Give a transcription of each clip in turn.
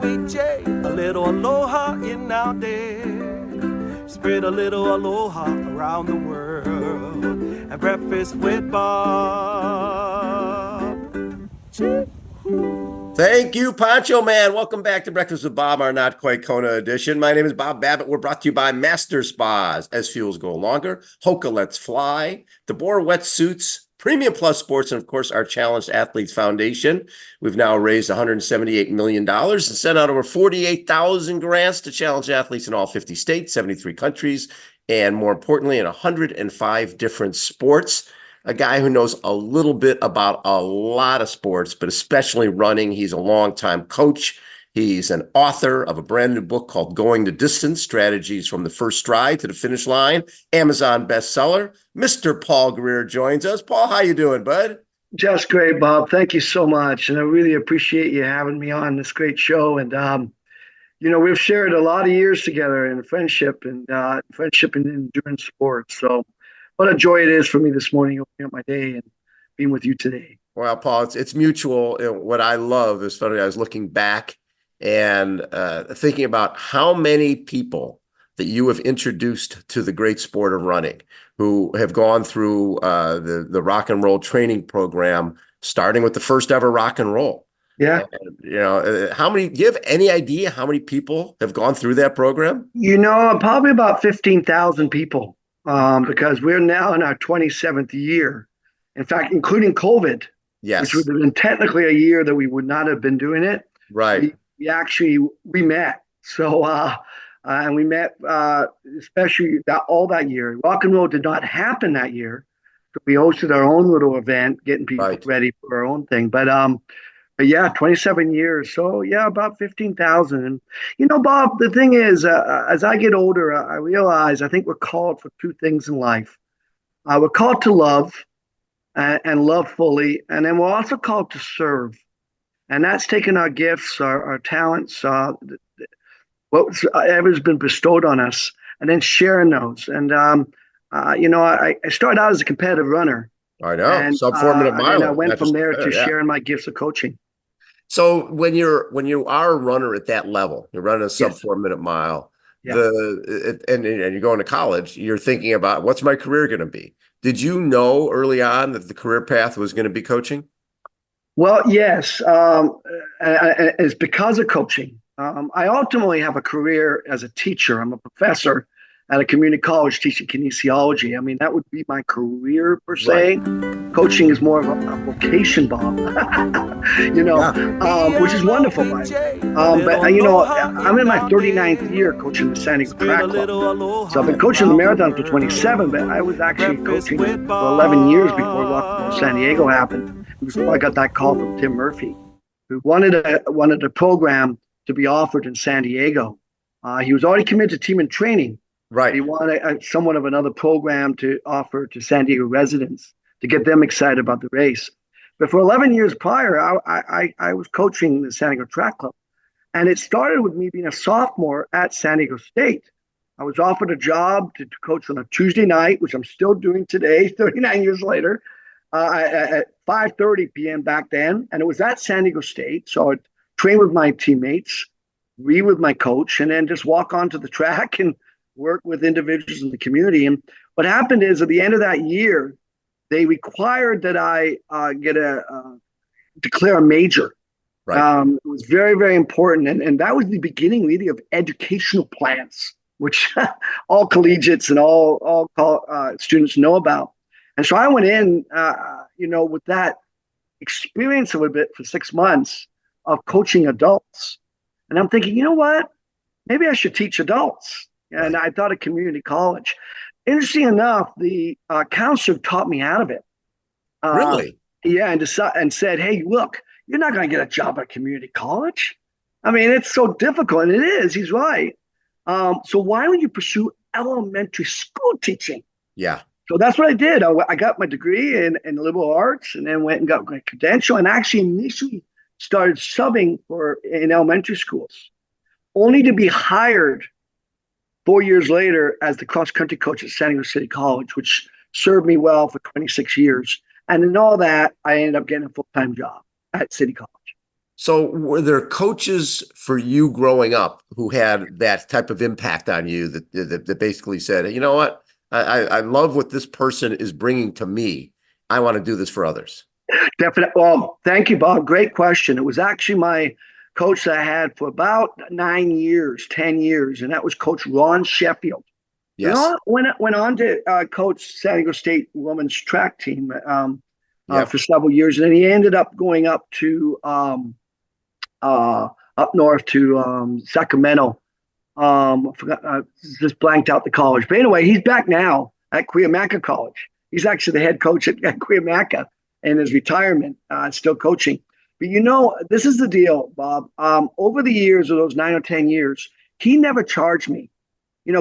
sweet J, a little aloha in our day. Spread a little aloha around the world at breakfast with Bob. Thank you, Poncho Man. Welcome back to Breakfast with Bob, our Not Quite Kona edition. My name is Bob Babbitt. We're brought to you by Master Spas. As fuels go longer, Hoka Let's Fly, DeBoer Wetsuits, Premium Plus Sports, and of course, our Challenged Athletes Foundation. We've now raised $178 million and sent out over 48,000 grants to challenge athletes in all 50 states, 73 countries, and more importantly, in 105 different sports. A guy who knows a little bit about a lot of sports, but especially running. He's a longtime coach. He's an author of a brand new book called Going the Distance, Strategies from the First Stride to the Finish Line, Amazon bestseller. Mr. Paul Greer joins us. Paul, how you doing, bud? Just great, Bob. Thank you so much. And I really appreciate you having me on this great show. And, we've shared a lot of years together in friendship and endurance sports. So what a joy it is for me this morning, opening up my day and being with you today. Well, Paul, it's mutual. What I love is funny. I was looking back and thinking about how many people that you have introduced to the great sport of running who have gone through the rock and roll training program, starting with the first ever rock and roll. Yeah. And, how many, do you have any idea how many people have gone through that program? Probably about 15,000 people. Because we're now in our 27th year. In fact, including COVID, yes, which would have been technically a year that we would not have been doing it. Right. We met. So, and we met especially all that year. Rock and roll did not happen that year. So we hosted our own little event, getting people ready for our own thing. But yeah, 27 years. So yeah, about 15,000. And, Bob, the thing is, as I get older, I realize I think we're called for two things in life. We're called to love and love fully. And then we're also called to serve. And that's taking our gifts, our talents, whatever's been bestowed on us, and then sharing those. And, I started out as a competitive runner. I know, sub-4-minute mile. And I went from there to sharing my gifts of coaching. So when you are a runner at that level, you're running a sub-4-minute mile, and you're going to college, you're thinking about what's my career going to be? Did you know early on that the career path was going to be coaching? Well, yes. It's because of coaching. I ultimately have a career as a teacher. I'm a professor at a community college teaching kinesiology. I mean, that would be my career per se. Right. Coaching is more of a vocation, Bob, which is wonderful. But I'm in my 39th year coaching the San Diego Track Club. So I've been coaching the marathon for 27, but I was actually coaching for 11 years before Rock and Roll San Diego happened. Before I got that call from Tim Murphy, who wanted a program to be offered in San Diego. He was already committed to team and training. Right. He wanted somewhat of another program to offer to San Diego residents to get them excited about the race. But for 11 years prior, I was coaching the San Diego Track Club. And it started with me being a sophomore at San Diego State. I was offered a job to coach on a Tuesday night, which I'm still doing today, 39 years later, at 5:30 p.m. back then. And it was at San Diego State. So I'd train with my teammates, read with my coach, and then just walk onto the track and work with individuals in the community. And what happened is at the end of that year, they required that I declare a major. Right. It was very, very important. And that was the beginning really of educational plans, which all collegiates and all students know about. And so I went in, with that experience a little bit for 6 months of coaching adults. And I'm thinking, you know what? Maybe I should teach adults. And I thought of community college. Interesting enough, the counselor taught me out of it. Really? Yeah, and said, hey, look, you're not going to get a job at community college. I mean, it's so difficult. And it is. He's right. So why don't you pursue elementary school teaching? Yeah. So that's what I did. I got my degree in liberal arts and then went and got my credential and actually initially started subbing in elementary schools, only to be hired 4 years later as the cross-country coach at San Diego City College, which served me well for 26 years. And in all that, I ended up getting a full-time job at City College. So were there coaches for you growing up who had that type of impact on you that basically said, you know what, I love what this person is bringing to me. I want to do this for others. Definitely. Well, thank you, Bob. Great question. It was actually my coach that I had for about 9 years, 10 years, and that was Coach Ron Sheffield. Yes. Ron went on to coach San Diego State women's track team Yep. for several years, and then he ended up going up north to Sacramento. I forgot, just blanked out the college. But anyway, he's back now at Cuyamaca College. He's actually the head coach at Cuyamaca in his retirement, still coaching. But this is the deal, Bob. Over the years of those 9 or 10 years, he never charged me.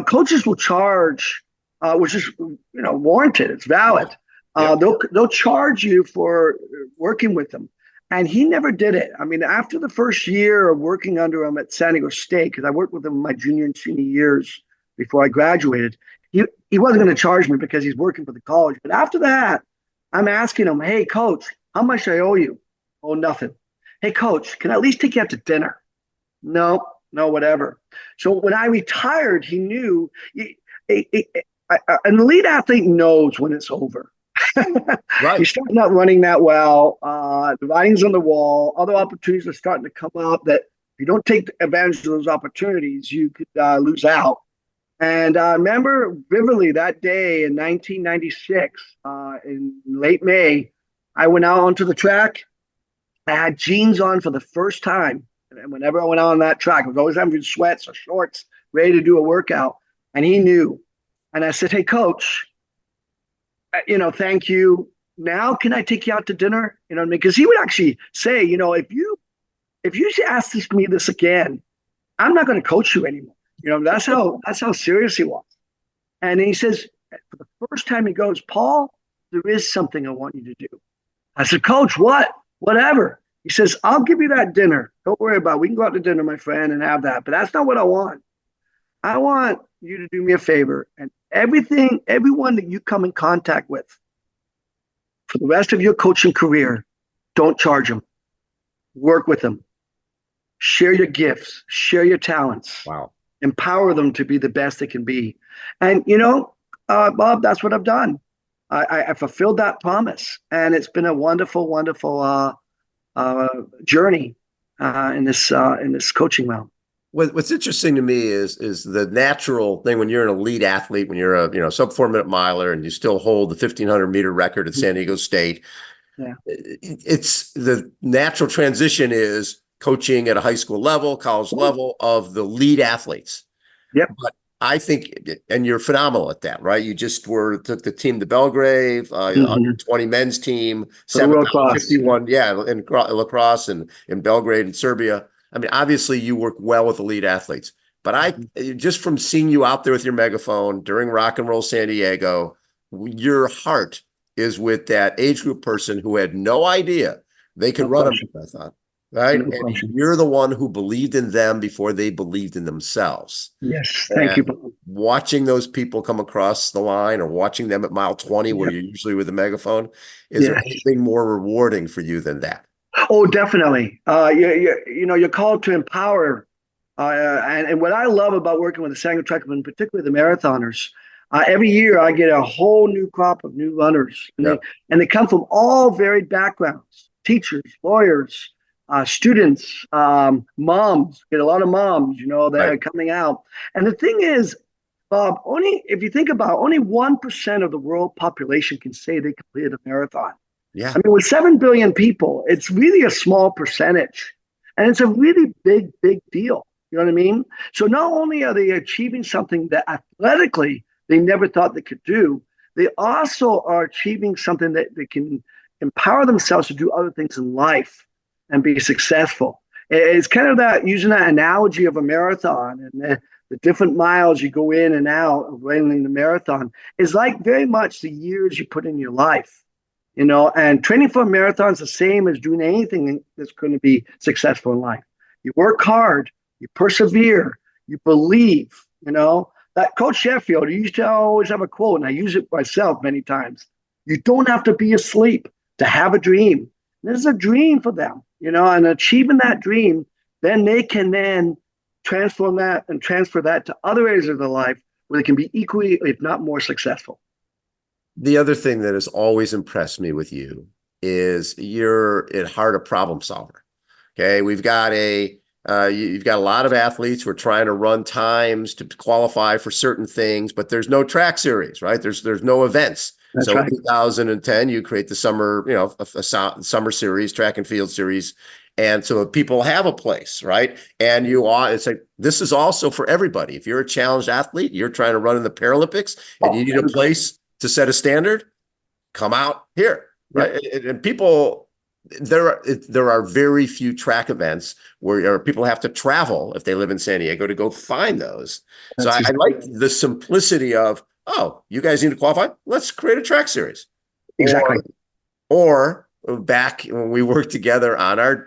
Coaches will charge, which is warranted. It's valid. Yep. They'll charge you for working with them. And he never did it. I mean, after the first year of working under him at San Diego State, because I worked with him my junior and senior years before I graduated, he wasn't going to charge me because he's working for the college. But after that, I'm asking him, hey, coach, how much I owe you? Oh, nothing. Hey, coach, can I at least take you out to dinner? No, whatever. So when I retired, he knew an elite athlete knows when it's over. Right. He's starting not running that well. The writing's on the wall. Other opportunities are starting to come up that if you don't take advantage of those opportunities, you could lose out. And I remember vividly that day in 1996, in late May, I went out onto the track. I had jeans on for the first time. And whenever I went out on that track, I was always having sweats or shorts, ready to do a workout. And he knew. And I said, hey, coach, thank you. Now can I take you out to dinner? You know what I mean? Because he would actually say, if you ask me this again, I'm not going to coach you anymore. That's how serious he was. And he says, for the first time, he goes, Paul, there is something I want you to do. I said, coach, what? Whatever. He says, I'll give you that dinner. Don't worry about it. We can go out to dinner, my friend, and have that. But that's not what I want. I want you to do me a favor, and everyone that you come in contact with for the rest of your coaching career, don't charge them. Work with them. Share your gifts. Share your talents. Wow. Empower them to be the best they can be. And, Bob, that's what I've done. I fulfilled that promise, and it's been a wonderful, wonderful journey in this coaching realm. What's interesting to me is the natural thing when you're an elite athlete, when you're a sub 4 minute miler and you still hold the 1500-meter record at San Diego State. Yeah. It's the natural transition is coaching at a high school level, college level of the lead athletes. Yep. But I think, and you're phenomenal at that, right? You just took the team to Belgrade, under 20 men's team, 751, in lacrosse and in Belgrade and Serbia. I mean, obviously you work well with elite athletes, but just from seeing you out there with your megaphone during Rock and Roll San Diego, your heart is with that age group person who had no idea they could run a marathon, right? No and question. you're the one who believed in them before they believed in themselves. Yes, thank you. Watching those people come across the line or watching them at mile 20, where you're usually with a megaphone, is there anything more rewarding for you than that? Oh, definitely. You're called to empower. And what I love about working with the San Diego Track Club, and particularly the marathoners, every year I get a whole new crop of new runners. And they come from all varied backgrounds, teachers, lawyers, students, moms, get a lot of moms, that are coming out. And the thing is, Bob, if you think about it, only 1% of the world population can say they completed a marathon. Yeah. I mean, with 7 billion people, it's really a small percentage. And it's a really big, big deal. You know what I mean? So not only are they achieving something that athletically they never thought they could do, they also are achieving something that they can empower themselves to do other things in life and be successful. It's kind of that, using that analogy of a marathon and the different miles you go in and out of running the marathon is like very much the years you put in your life. And training for a marathon is the same as doing anything that's going to be successful in life. You work hard, you persevere, you believe. That Coach Sheffield, he used to always have a quote, and I use it myself many times. You don't have to be asleep to have a dream. This is a dream for them, and achieving that dream, then they can then transform that and transfer that to other areas of their life where they can be equally, if not more, successful. The other thing that has always impressed me with you is you're at heart a problem solver. Okay, you've got a lot of athletes who are trying to run times to qualify for certain things, but there's no track series, right? There's no events. That's So right. in 2010, you create the summer, a summer series, track and field series. And so people have a place, right? And it's like, this is also for everybody. If you're a challenged athlete, you're trying to run in the Paralympics and you need a place to set a standard, come out here, right? Yep. And people, there are very few track events where people have to travel if they live in San Diego to go find those. So I like the simplicity of, oh, you guys need to qualify? Let's create a track series. Exactly. Or back when we worked together on our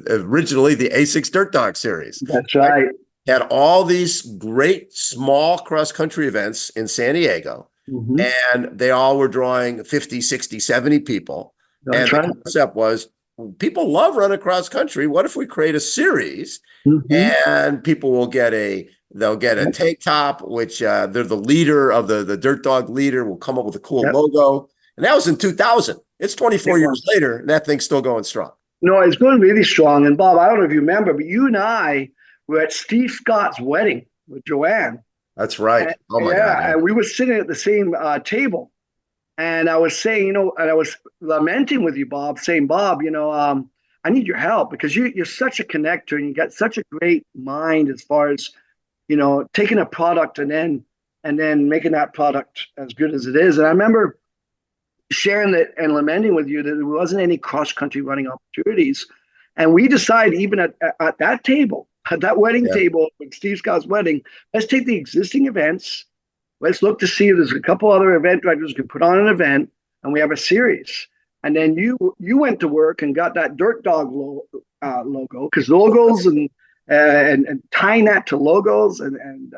originally the A6 Dirt Dog series. That's right. Had all these great small cross-country events in San Diego. Mm-hmm. And they all were drawing 50, 60, 70 people. That's and the concept was, people love running cross country. What if we create a series and people will get they'll get a tank top, which they're the leader of the Dirt Dog leader will come up with a cool logo. And that was in 2000. It's 24 years later, and that thing's still going strong. No, it's going really strong. And Bob, I don't know if you remember, but you and I were at Steve Scott's wedding with Joanne. That's right. And, oh my God. And we were sitting at the same table. And I was saying, and I was lamenting with you, Bob, saying, Bob, I need your help because you're such a connector and you got such a great mind as far as, taking a product and then making that product as good as it is. And I remember sharing that and lamenting with you that there wasn't any cross-country running opportunities. And we decided even at that table, at that wedding table, at Steve Scott's wedding, let's take the existing events. Let's look to see if there's a couple other event directors who can put on an event, and we have a series. And then you went to work and got that Dirt Dog logo, because logos and tying that to logos and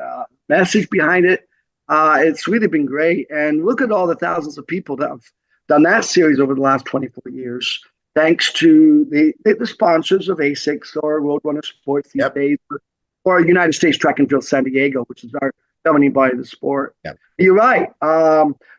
message behind it, it's really been great. And look at all the thousands of people that have done that series over the last 24 years, thanks to the sponsors of ASICS or Roadrunner Sports these days, or United States Track and Field San Diego, which is our governing body of the sport. Yep. You're right.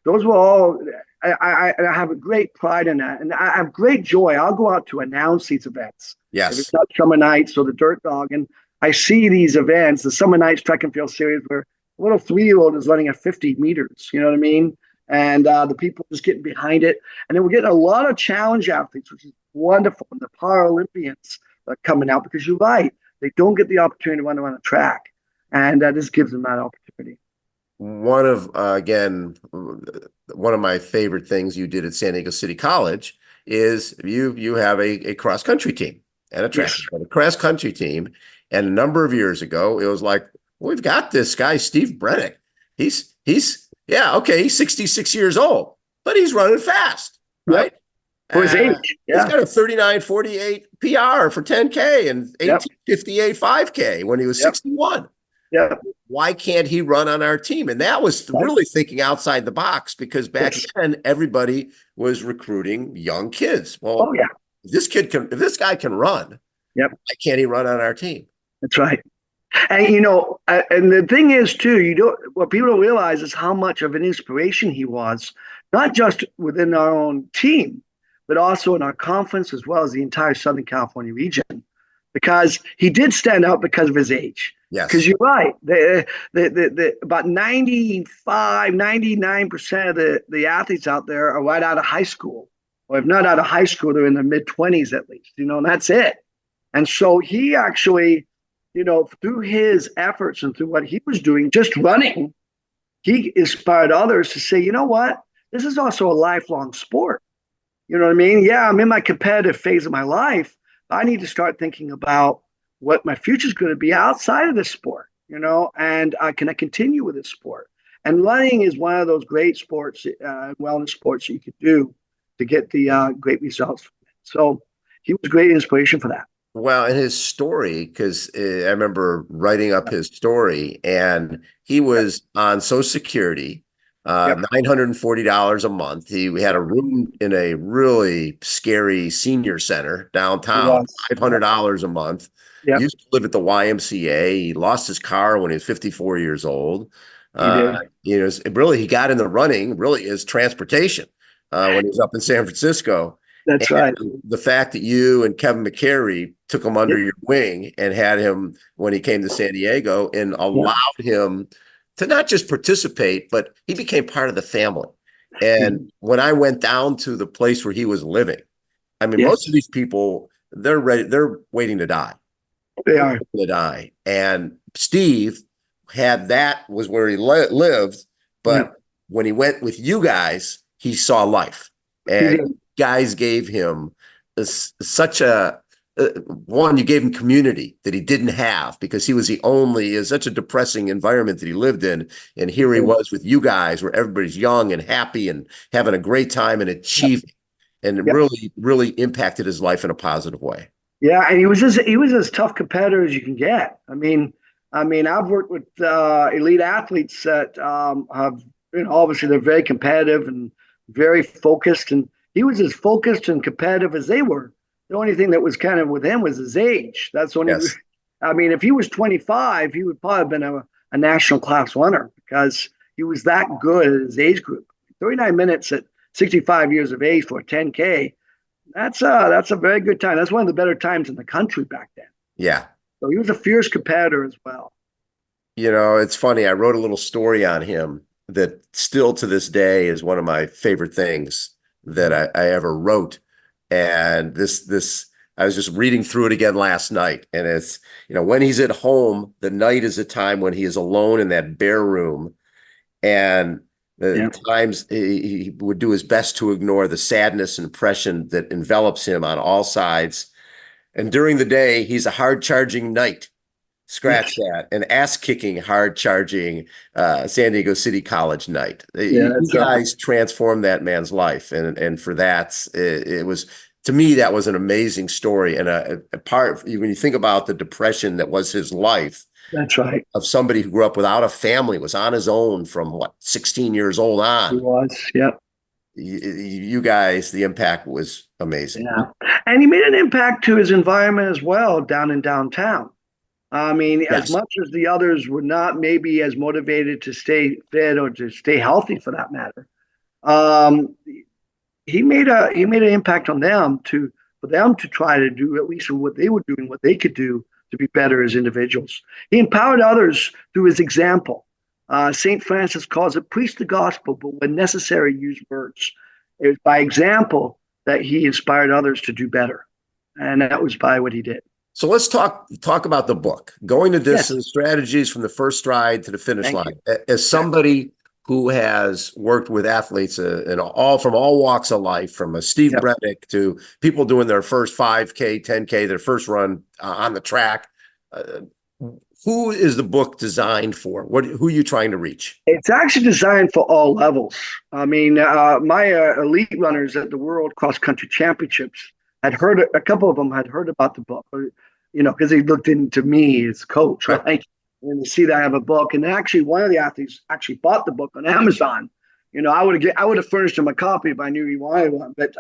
Those were all, I have a great pride in that. And I have great joy. I'll go out to announce these events. Yes. If it's not Summer Nights or the Dirt Dog. And I see these events, the Summer Nights Track and Field Series, where a little 3-year-old is running at 50 meters. You know what I mean? And the people just getting behind it. And then we're getting a lot of challenge athletes, which is wonderful. And the Paralympians are coming out because you're right. They don't get the opportunity to run around a track. And this gives them that opportunity. One of my favorite things you did at San Diego City College is you have a cross country team and a track, a cross country team. And a number of years ago, it was like, we've got this guy, Steve Brenick. He's 66 years old, but he's running fast, right? For his age. He's got a 39:48 PR for 10K and 18:58 5K when he was 61. Yeah. Why can't he run on our team? And that was really thinking outside the box, because back then everybody was recruiting young kids. Well, if this guy can run, why can't he run on our team? That's right. And and the thing is too, what people don't realize is how much of an inspiration he was, not just within our own team, but also in our conference as well as the entire Southern California region, because he did stand out because of his age. Yes. Because you're right. The about 99% of the athletes out there are right out of high school. Or if not out of high school, they're in their mid-20s at least, and that's it. And so he actually, through his efforts and through what he was doing, just running, he inspired others to say, you know what? This is also a lifelong sport. You know what I mean? Yeah, I'm in my competitive phase of my life. I need to start thinking about what my future is going to be outside of this sport, and can I continue with this sport? And running is one of those great sports, wellness sports that you could do to get the great results from it. So he was a great inspiration for that. Well, and his story, because I remember writing up his story, and he was on Social Security Yep. $940 a month. He had a room in a really scary senior center He downtown, was. $500 a month. He Yep. used to live at the YMCA. He lost his car when he was 54 years old. He did. Really, he got in the running, really, as transportation when he was up in San Francisco. That's right. And the fact that you and Kevin McCary took him under Yep. your wing and had him when he came to San Diego and Yep. allowed him to not just participate, but he became part of the family. And when I went down to the place where he was living, I mean, Yes, most of these people, they're ready, they're waiting to die. they They're are. waiting to die. And Steve was where he lived, but Yep. when he went with you guys, he saw life. He And did. you guys gave him such a one, you gave him community that he didn't have because he was such a depressing environment that he lived in. And here he was with you guys where everybody's young and happy and having a great time and Yep. achieving. And it Yep. really, really impacted his life in a positive way. Yeah, and he was as tough competitor as you can get. I've worked with elite athletes that have, obviously they're very competitive and very focused, and he was as focused and competitive as they were. The only thing that was kind of with him was his age. That's the only. Yes. If he was 25, he would probably have been a national class runner because he was that good at his age group. 39 minutes at 65 years of age for a 10K. That's a very good time. That's one of the better times in the country back then. Yeah. So he was a fierce competitor as well. It's funny. I wrote a little story on him that still to this day is one of my favorite things that I ever wrote. And I was just reading through it again last night. And it's, when he's at home, the night is a time when he is alone in that bare room. And the times he would do his best to ignore the sadness and depression that envelops him on all sides. And during the day, he's a hard charging knight. Scratch that. An ass kicking, hard charging San Diego City College knight. You guys transformed that man's life. And for that, it was, to me, that was an amazing story. And a part, when you think about the depression that was his life, That's right. of somebody who grew up without a family, was on his own from 16 years old on. He was. Yep. You guys, the impact was amazing. Yeah. And he made an impact to his environment as well down in downtown. As much as the others were not maybe as motivated to stay fit or to stay healthy for that matter, he made an impact on them for them to try to do at least what they were doing, what they could do to be better as individuals. He empowered others through his example. St. Francis calls it preach the gospel, but when necessary, use words. It was by example that he inspired others to do better. And that was by what he did. So let's talk about the book, Going the Distance, Strategies from the First Stride to the Finish Line. As somebody who has worked with athletes from all walks of life, from a Steve Brenick to people doing their first 5K, 10K, their first run on the track, who is the book designed for? Who are you trying to reach? It's actually designed for all levels. My elite runners at the World Cross Country Championships a couple of them had heard about the book, because they looked into me as coach, right? And to see that I have a book, and actually one of the athletes actually bought the book on Amazon. I would have furnished him a copy if I knew he wanted one. But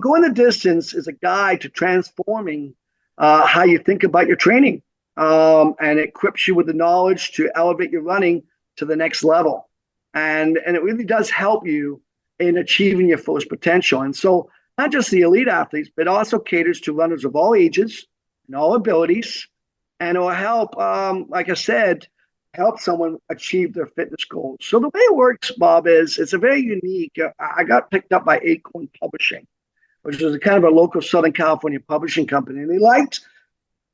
Going the Distance is a guide to transforming how you think about your training, and it equips you with the knowledge to elevate your running to the next level, and it really does help you in achieving your fullest potential. And so, not just the elite athletes, but also caters to runners of all ages and all abilities. And it will help, like I said, help someone achieve their fitness goals. So the way it works, Bob, is it's a very unique. I got picked up by Acorn Publishing, which is a kind of a local Southern California publishing company. And they liked,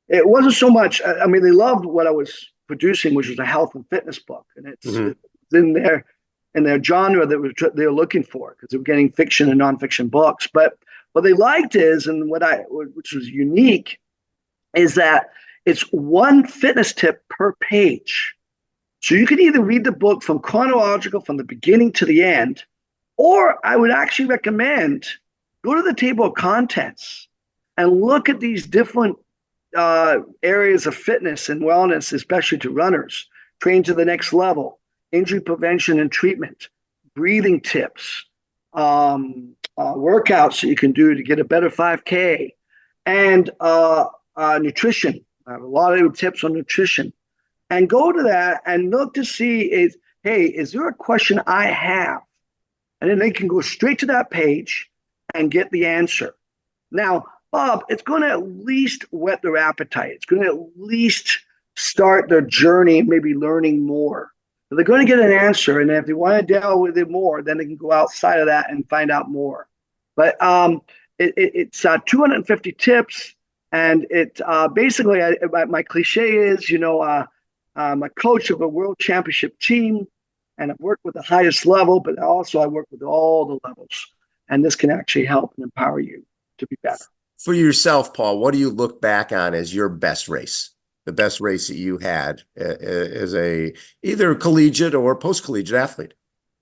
it wasn't so much, they loved what I was producing, which was a health and fitness book. And it's in their genre that they were looking for, because they were getting fiction and nonfiction books. But what they liked is, and which was unique, is that it's one fitness tip per page. So you can either read the book from the beginning to the end, or I would actually recommend go to the table of contents and look at these different areas of fitness and wellness, especially to runners, train to the next level, injury prevention and treatment, breathing tips, workouts that you can do to get a better 5K, and nutrition. I have a lot of tips on nutrition. And go to that and look to see is there a question I have? And then they can go straight to that page and get the answer. Now, Bob, it's going to at least whet their appetite. It's going to at least start their journey, maybe learning more. So they're going to get an answer, and if they want to delve with it more, then they can go outside of that and find out more. But it's 250 tips, and it basically my cliche is, I'm a coach of a world championship team, and I've worked with the highest level, but also I work with all the levels, and this can actually help and empower you to be better. For yourself, Paul, what do you look back on as your best race? The best race that you had as a either collegiate or post-collegiate athlete?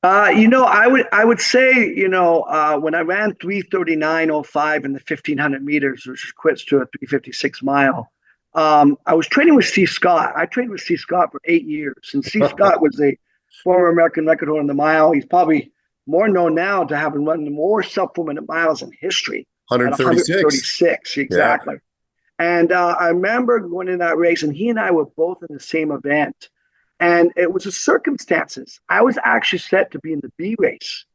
I would say, when I ran 3:39.05 in the 1,500 meters, which equates to a 3:56 mile, I was training with Steve Scott. I trained with Steve Scott for 8 years, and Steve Scott was a former American record holder in the mile. He's probably more known now to having run more sub-4-minute miles in history. 136, exactly. Yeah. And I remember going in that race, and he and I were both in the same event. And it was the circumstances. I was actually set to be in the B race.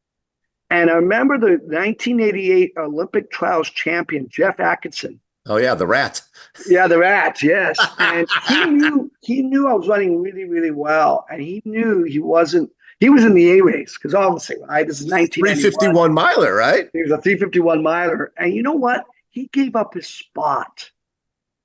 And I remember the 1988 Olympic trials champion, Jeff Atkinson. Oh, yeah, the rat. Yeah, the rat, yes. And he knew I was running really, really well. And he knew he was in the A race, because obviously, right, this is 1991. 351 miler, right? He was a 351 miler. And you know what? He gave up his spot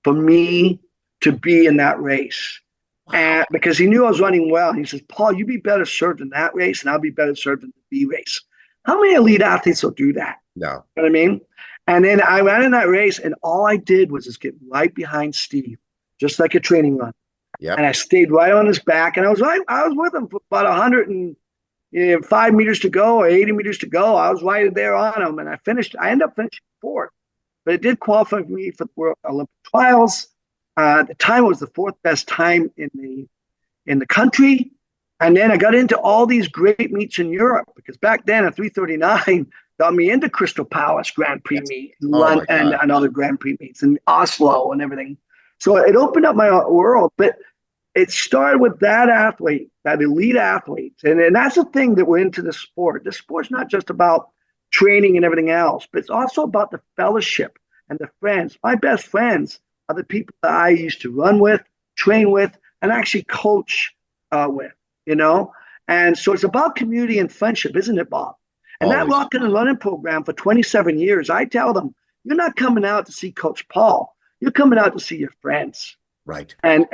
for me to be in that race. Wow. And because he knew I was running well. And he says, Paul, you be better served in that race, and I'll be better served in the B race. How many elite athletes will do that? No. You know what I mean? And then I ran in that race, and all I did was just get right behind Steve, just like a training run. Yep. And I stayed right on his back, and I was with him for about 105 meters to go or 80 meters to go. I was right there on him, and I ended up finishing fourth. But it did qualify me for the World Olympic trials. The time was the fourth best time in the country. And then I got into all these great meets in Europe, because back then a 3:39 got me into Crystal Palace Grand Prix meet and other Grand Prix meets in Oslo and everything. So it opened up my world, but it started with that athlete, that elite athlete. And that's the thing that we're into the sport. The sport's not just about training and everything else, but it's also about the fellowship and the friends. My best friends are the people that I used to run with, train with, and actually coach with, And so it's about community and friendship, isn't it, Bob? And that Rockin' and Running program for 27 years, I tell them, you're not coming out to see Coach Paul. You're coming out to see your friends. Right. And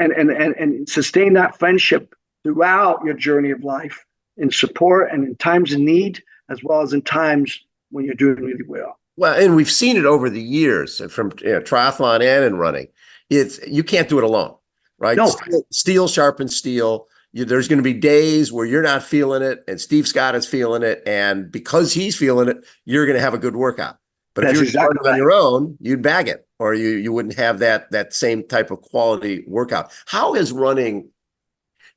sustain that friendship throughout your journey of life, in support and in times of need, as well as in times when you're doing really well. Well, and we've seen it over the years from triathlon and in running. You can't do it alone, right? No. Steel sharpens steel. There's going to be days where you're not feeling it, and Steve Scott is feeling it, and because he's feeling it, you're going to have a good workout. But if you're starting on your own, you'd bag it, or you wouldn't have that same type of quality workout. How is running?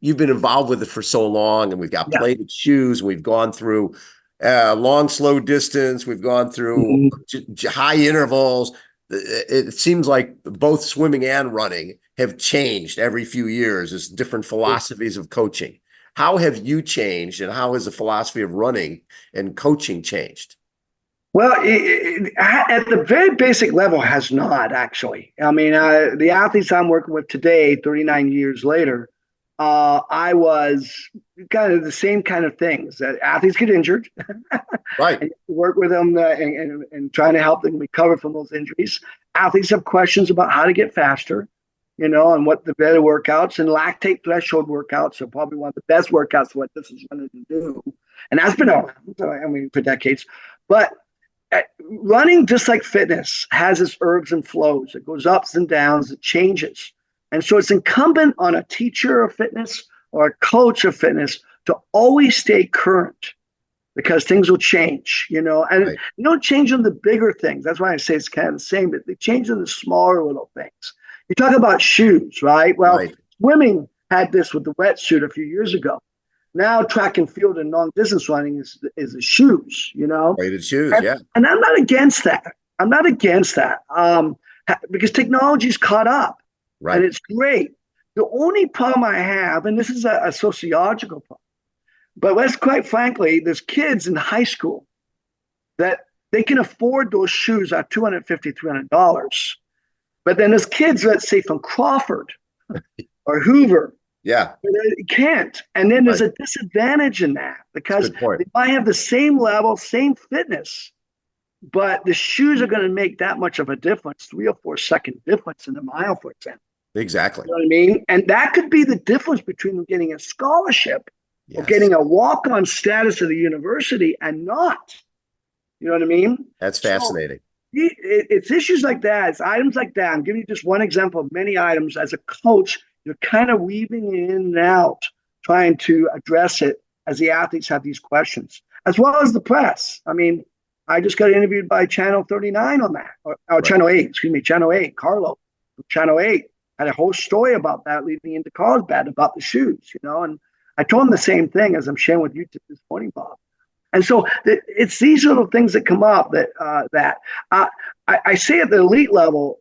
You've been involved with it for so long, and we've got plated shoes. We've gone through long, slow distance. We've gone through high intervals. It seems like both swimming and running have changed every few years. There's different philosophies of coaching. How have you changed, and how has the philosophy of running and coaching changed? Well, at the very basic level, has not actually. I mean, the athletes I'm working with today, 39 years later, I was kind of the same kind of things. That athletes get injured, right? And work with them and trying to help them recover from those injuries. Athletes have questions about how to get faster, and what the better workouts, and lactate threshold workouts are probably one of the best workouts what this is going to do, and that's been around, for decades. But running, just like fitness, has its ebbs and flows. It goes ups and downs. It changes. And so it's incumbent on a teacher of fitness or a coach of fitness to always stay current, because things will change, and right. You don't change on the bigger things. That's why I say it's kind of the same, but they change on the smaller little things. You talk about shoes, right? Well, Swimming had this with the wetsuit a few years ago. Now track and field and long distance running is the shoes, you know. Weighted shoes, And, yeah. and I'm not against that. I'm not against that because technology's caught up, and Right. it's great. The only problem I have, and this is a sociological problem, but let's quite frankly, there's kids in high school that they can afford those shoes at $250, $300. But then there's kids, let's say from Crawford or Hoover, Yeah. they can't. And then there's Right. a disadvantage in that because Good point. they might have the same level, same fitness, but the shoes are going to make that much of a difference, 3 or 4 second difference in a mile, for example. Exactly. You know what I mean? And that could be the difference between them getting a scholarship or Yes. getting a walk-on status at the university and not. You know what I mean? That's So fascinating. it's issues like that. It's items like that. I'm giving you just one example of many items. As a coach, you're kind of weaving in and out, trying to address it as the athletes have these questions, as well as the press. I mean, I just got interviewed by Channel 39 on that, or Right. Channel 8, excuse me, Channel 8, Carlo, Channel 8 had a whole story about that leading into Carlsbad about the shoes, you know, and I told him the same thing as I'm sharing with you this morning, Bob. And so it's these little things that come up that I say at the elite level,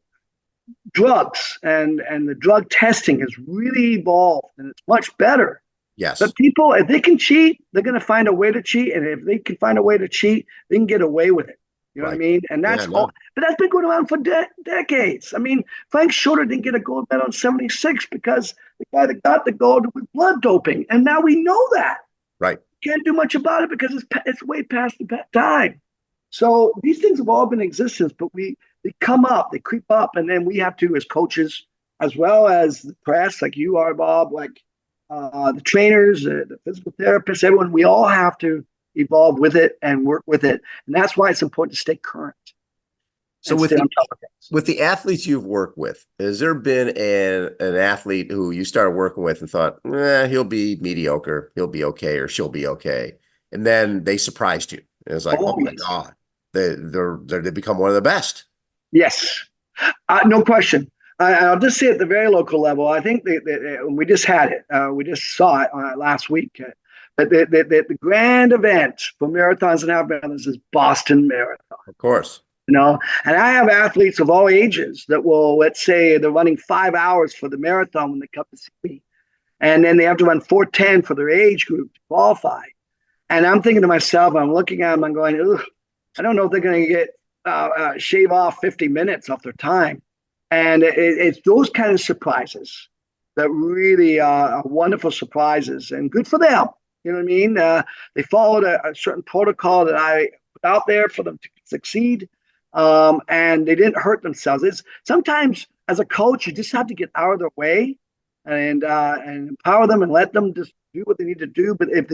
drugs and the drug testing has really evolved and it's much better. Yes. But people, if they can cheat, they're going to find a way to cheat. And if they can find a way to cheat, they can get away with it. You know what I Right. mean? And that's Yeah, no. all. But that's been going around for decades. I mean, Frank Schroeder didn't get a gold medal in '76 because the guy that got the gold was blood doping. And now we know that. Right. Can't do much about it because it's way past the time. So these things have all been in existence, but they come up, they creep up, and then we have to, as coaches, as well as the press, like you are, Bob, like the trainers, the physical therapists, everyone, we all have to evolve with it and work with it, and that's why it's important to stay current. So with the athletes you've worked with, has there been an athlete who you started working with and thought, he'll be mediocre, he'll be okay, or she'll be okay, and then they surprised you? And it's like, oh my God, they become one of the best. Yes, no question. I'll just say at the very local level, I think we just had it. We just saw it last week. But the grand event for marathons and half marathons is Boston Marathon. Of course. You know, and I have athletes of all ages that will, let's say they're running 5 hours for the marathon when they come to see me. And then they have to run 4:10 for their age group to qualify. And I'm thinking to myself, I'm looking at them, I'm going, ugh, I don't know if they're going to get shave off 50 minutes off their time. And it's those kind of surprises that really are wonderful surprises and good for them. You know what I mean? They followed a certain protocol that I put out there for them to succeed. And they didn't hurt themselves. It's sometimes as a coach, you just have to get out of their way and empower them and let them just do what they need to do. But if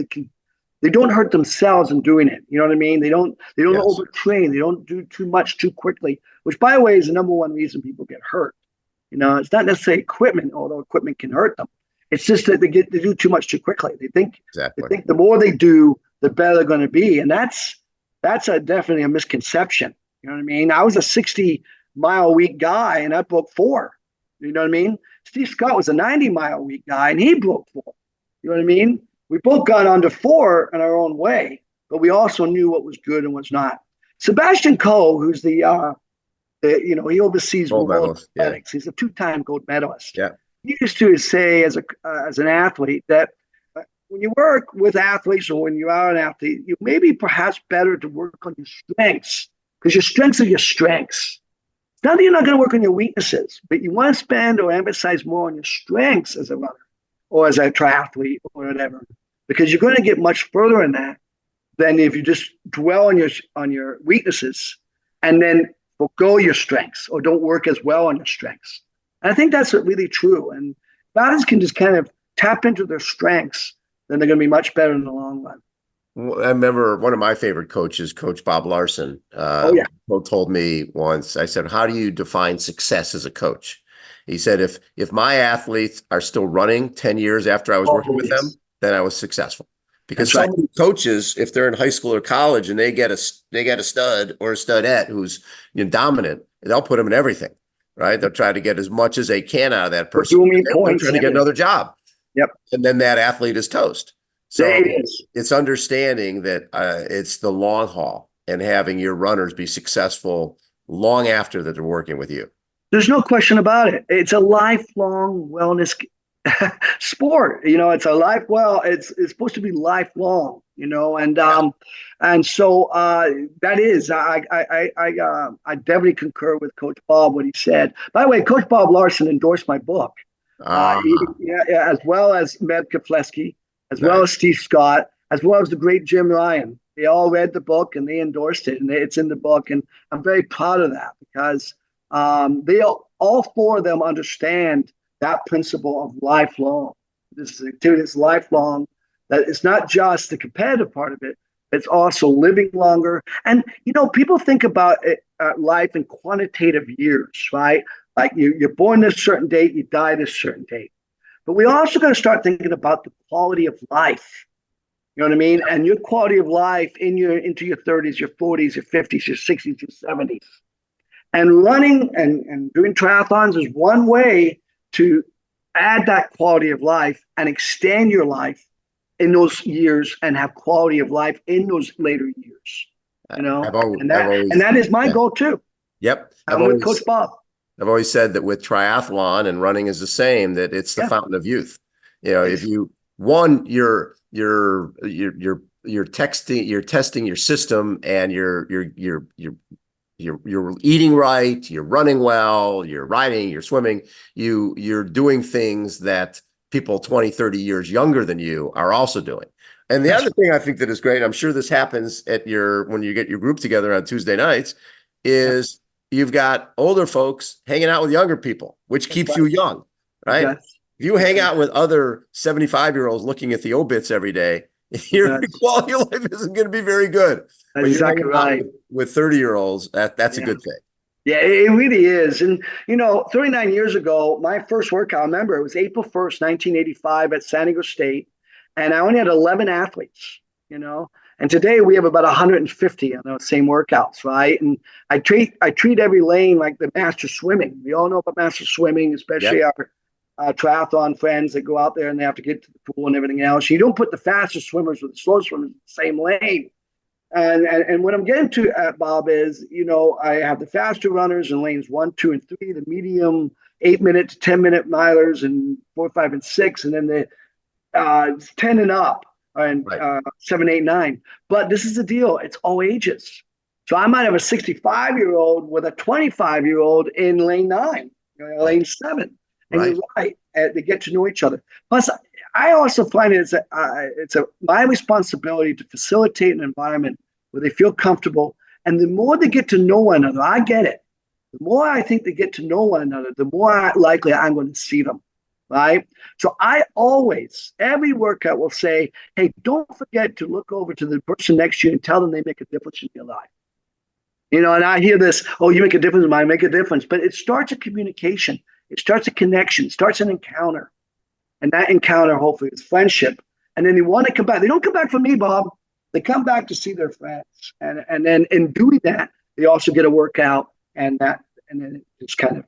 they don't hurt themselves in doing it. You know what I mean? They don't yes. overtrain. They don't do too much too quickly, which by the way is the number one reason people get hurt. You know, it's not necessarily equipment, although equipment can hurt them. It's just that they do too much too quickly. They think the more they do, the better they're going to be, and that's definitely a misconception. You know what I mean? I was a 60-mile-a-week guy, and I broke 4. You know what I mean? Steve Scott was a 90-mile-a-week guy, and he broke 4. You know what I mean? We both got onto 4 in our own way, but we also knew what was good and what's not. Sebastian Coe, who's he oversees world athletics. Yeah. He's a 2-time gold medalist. Yeah. He used to say as an athlete that when you work with athletes or when you are an athlete, you may be perhaps better to work on your strengths because your strengths are your strengths. It's not that you're not going to work on your weaknesses, but you want to spend or emphasize more on your strengths as a runner or as a triathlete or whatever, because you're going to get much further in that than if you just dwell on your weaknesses and then forgo your strengths or don't work as well on your strengths. And I think that's really true. And athletes can just kind of tap into their strengths, then they're going to be much better in the long run. I remember one of my favorite coaches, Coach Bob Larson, told me once, I said, how do you define success as a coach? He said, if my athletes are still running 10 years after I was working with them, then I was successful. Because some coaches, if they're in high school or college and they get a stud or a studette who's dominant, they'll put them in everything, right? They'll try to get as much as they can out of that person. They're trying to get another job. Yep. And then that athlete is toast. So It is. it's understanding that it's the long haul and having your runners be successful long after that they're working with you. There's no question about it. It's a lifelong wellness sport. It's a it's supposed to be lifelong, and so that is I definitely concur with Coach Bob what he said. By the way, Coach Bob Larson endorsed my book, Ah, as well as Med Keflesky, as well as nice. Steve Scott, as well as the great Jim Ryan. They all read the book and they endorsed it, and it's in the book, and I'm very proud of that because they all four of them understand that principle of lifelong. This activity is lifelong. That it's not just the competitive part of it; it's also living longer. And people think about life in quantitative years, right? Like you're born this certain date, you die this certain date. But we also got to start thinking about the quality of life. You know what I mean? And your quality of life into your 30s, your 40s, your 50s, your 60s, your 70s. And running and doing triathlons is one way to add that quality of life and extend your life in those years and have quality of life in those later years. I've And always, that is my yeah. goal too. Yep. I'm with Coach Bob. I've always said that with triathlon and running is the same, that it's the Yeah. fountain of youth. If you one, you're testing your system, and you're eating right, you're running well, you're riding, you're swimming, you're doing things that people 20, 30 years younger than you are also doing. And the other thing I think that is great, I'm sure this happens when you get your group together on Tuesday nights, is you've got older folks hanging out with younger people, which keeps you young, right? Yes. If you hang out with other 75-year-olds looking at the obits every day, your quality of life isn't going to be very good. That's But you're exactly hanging out right. with 30-year-olds, that's a good thing. Yeah, it really is. And, 39 years ago, my first workout, I remember it was April 1st, 1985 at San Diego State. And I only had 11 athletes, And today we have about 150 on those same workouts, right? And I treat every lane like the master swimming. We all know about master swimming, especially our triathlon friends that go out there and they have to get to the pool and everything else. You don't put the fastest swimmers with the slow swimmers in the same lane. And what I'm getting to, Bob, is, I have the faster runners in lanes 1, 2, and 3, the medium 8-minute to 10-minute milers, and 4, 5, and 6, and then the 10 and up, and 7, 8, 9. But this is the deal. It's all ages. So I might have a 65-year-old with a 25-year-old in lane 9, lane 7. And you're right. They get to know each other. Plus, I also find it's my responsibility to facilitate an environment where they feel comfortable. And the more they get to know one another, I get it. The more I think they get to know one another, the more likely I'm going to see them. Right. So I always, every workout will say, hey, don't forget to look over to the person next to you and tell them they make a difference in your life. And I hear this, oh, you make a difference, I make a difference. But it starts a communication. It starts a connection. It starts an encounter. And that encounter, hopefully, is friendship. And then they want to come back. They don't come back for me, Bob. They come back to see their friends. And then in doing that, they also get a workout. And then it's kind of.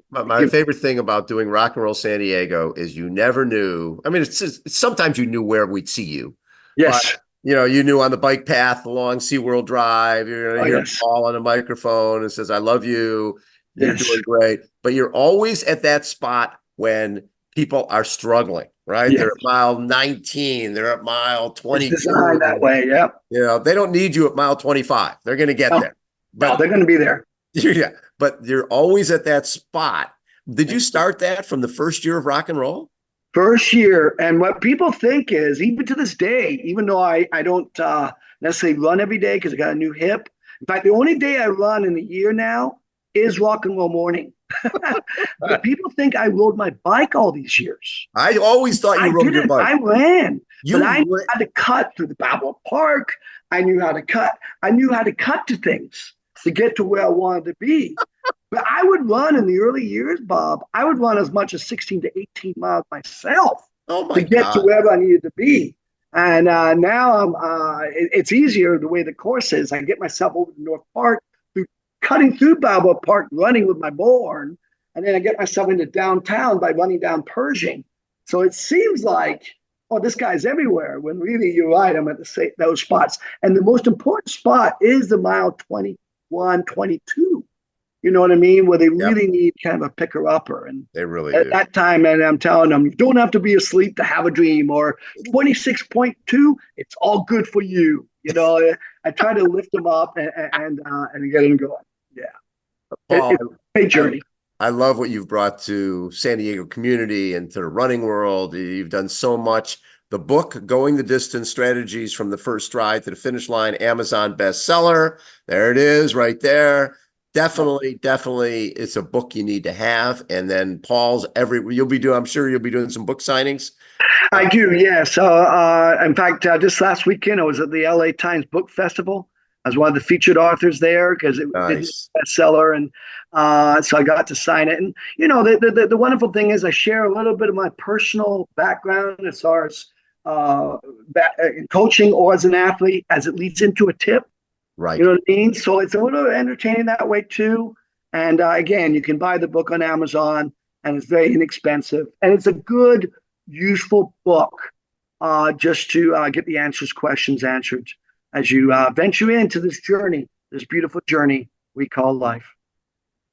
My favorite thing about doing Rock and Roll San Diego is you never knew. I mean, sometimes you knew where we'd see you. Yes. But, you knew on the bike path along SeaWorld Drive, you're going to hear Paul on a microphone and says, I love you. You're doing great. But you're always at that spot when people are struggling, right? They're at mile 19. They're at mile 22. It's designed that way, yeah. They don't need you at mile 25. They're going to get there. But they're going to be there. Yeah, but you're always at that spot. Did you start that from the first year of rock and roll? First year. And what people think is, even to this day, even though I don't necessarily run every day because I got a new hip. In fact, the only day I run in the year now is rock and roll morning. But people think I rode my bike all these years. I always thought you rode your bike. I ran. But I knew how to cut through the Balboa Park. I knew how to cut. I knew how to cut to things to get to where I wanted to be. But I would run in the early years, Bob. I would run as much as 16 to 18 miles myself to get to wherever I needed to be. And now it's easier the way the course is. I get myself over to North Park, cutting through Balboa Park, running with my bullhorn, and then I get myself into downtown by running down Pershing. So it seems like oh, this guy's everywhere. When really, you're right. I'm at those spots. And the most important spot is the mile 21, 22. You know what I mean? Where they Yep, really need kind of a picker upper. And they really at do. that time, and I'm telling them, you don't have to be asleep to have a dream, or 26.2, it's all good for you. You know, I try to lift them up and get them going. Yeah. Paul, It's a great I, journey. I love what you've brought to San Diego community and to the running world. You've done so much. The book, Going the Distance, Strategies from the First Stride to the Finish Line, Amazon bestseller. There it is right there. Definitely, it's a book you need to have. And then Paul's I'm sure you'll be doing some book signings. I do, yeah. So, in fact, just last weekend, I was at the LA Times Book Festival. I was one of the featured authors there because it did Nice. bestseller, and so I got to sign it. And you know, the wonderful thing is, I share a little bit of my personal background as far as in coaching or as an athlete, as it leads into a tip. Right. You know what I mean? So it's a little entertaining that way too. And again, you can buy the book on Amazon, and it's very inexpensive, and it's a good, useful book just to get the questions answered as you venture into this journey, this beautiful journey we call life.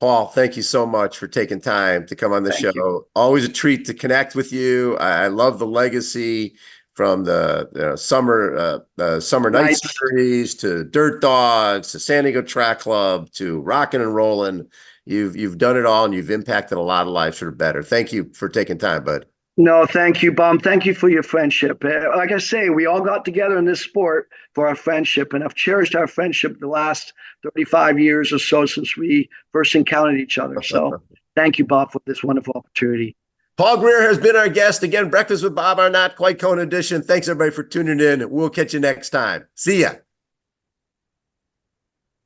Paul, thank you so much for taking time to come on the Thank show. you. Always a treat to connect with you. I love the legacy from the summer night Nice. series to Dirt Dogs to San Diego Track Club to Rockin' and Rollin'. You've done it all, and you've impacted a lot of lives for the better. Thank you for taking time, bud. No, thank you, Bum. Thank you for your friendship. Like I say, we all got together in this sport for our friendship, and I've cherished our friendship the last 35 years or so since we first encountered each other. So thank you, Bob, for this wonderful opportunity. Paul Greer has been our guest. Again, Breakfast with Bob, our Not Quite Kona edition. Thanks, everybody, for tuning in. We'll catch you next time. See ya.